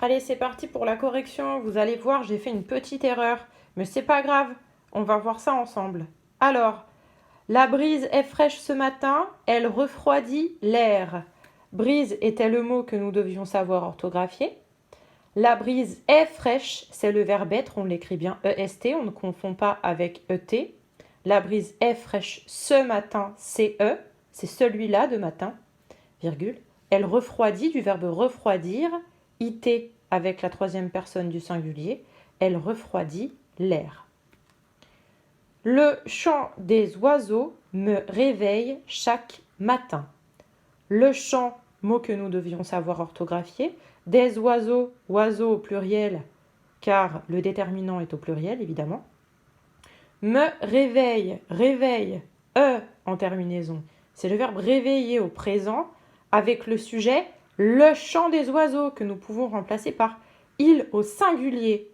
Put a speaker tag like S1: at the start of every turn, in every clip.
S1: Allez, c'est parti pour la correction. Vous allez voir, j'ai fait une petite erreur. Mais c'est pas grave, on va voir ça ensemble. Alors, la brise est fraîche ce matin, elle refroidit l'air. Brise était le mot que nous devions savoir orthographier. La brise est fraîche, c'est le verbe être, on l'écrit bien EST, on ne confond pas avec ET. La brise est fraîche ce matin, c'est E, c'est celui-là de matin, virgule. Elle refroidit du verbe refroidir, IT avec la troisième personne du singulier, elle refroidit l'air. Le chant des oiseaux me réveille chaque matin. Le chant, mot que nous devions savoir orthographier, des oiseaux, oiseaux au pluriel, car le déterminant est au pluriel évidemment. Me réveille, réveille, en terminaison. C'est le verbe réveiller au présent avec le sujet le chant des oiseaux que nous pouvons remplacer par il au singulier.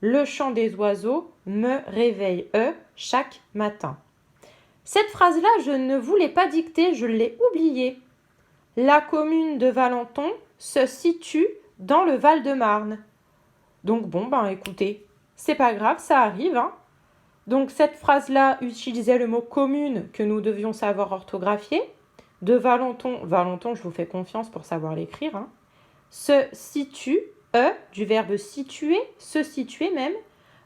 S1: Le chant des oiseaux me réveille chaque matin. Cette phrase-là, je ne vous l'ai pas dictée, je l'ai oubliée. La commune de Valenton se situe dans le Val-de-Marne. Donc bon, écoutez, c'est pas grave, ça arrive. Donc cette phrase-là utilisait le mot commune que nous devions savoir orthographier. De Valenton, Valenton, je vous fais confiance pour savoir l'écrire. Se situe, du verbe situer, se situer même,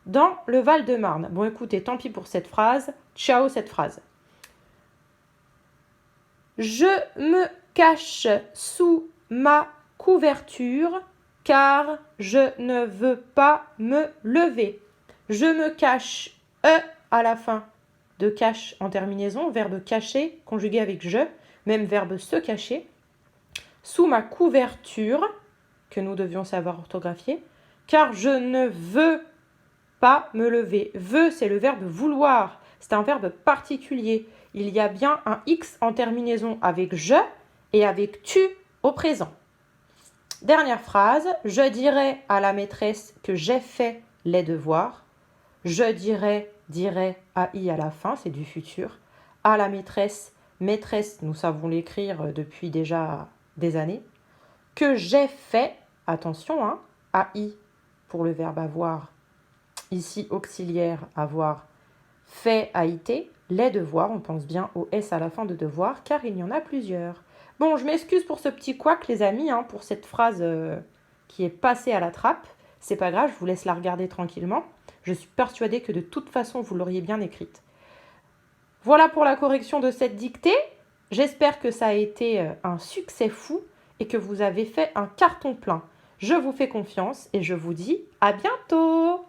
S1: dans le Val-de-Marne. Bon écoutez, tant pis pour cette phrase. Ciao cette phrase. Je me cache sous ma couverture car je ne veux pas me lever. Je me cache, à la fin de cache en terminaison, verbe cacher, conjugué avec je, même verbe se cacher, sous ma couverture, que nous devions savoir orthographier, car je ne veux pas me lever. Veux, c'est le verbe vouloir, c'est un verbe particulier. Il y a bien un X en terminaison avec je et avec tu au présent. Dernière phrase, je dirai à la maîtresse que j'ai fait les devoirs. Je dirai AI à la fin, c'est du futur. À la maîtresse, maîtresse, nous savons l'écrire depuis déjà des années. Que j'ai fait, attention, AI pour le verbe avoir, ici auxiliaire avoir, fait AIT, les devoirs, on pense bien au S à la fin de devoir, car il y en a plusieurs. Bon, je m'excuse pour ce petit couac, les amis, pour cette phrase qui est passée à la trappe. C'est pas grave, je vous laisse la regarder tranquillement. Je suis persuadée que de toute façon, vous l'auriez bien écrite. Voilà pour la correction de cette dictée. J'espère que ça a été un succès fou et que vous avez fait un carton plein. Je vous fais confiance et je vous dis à bientôt!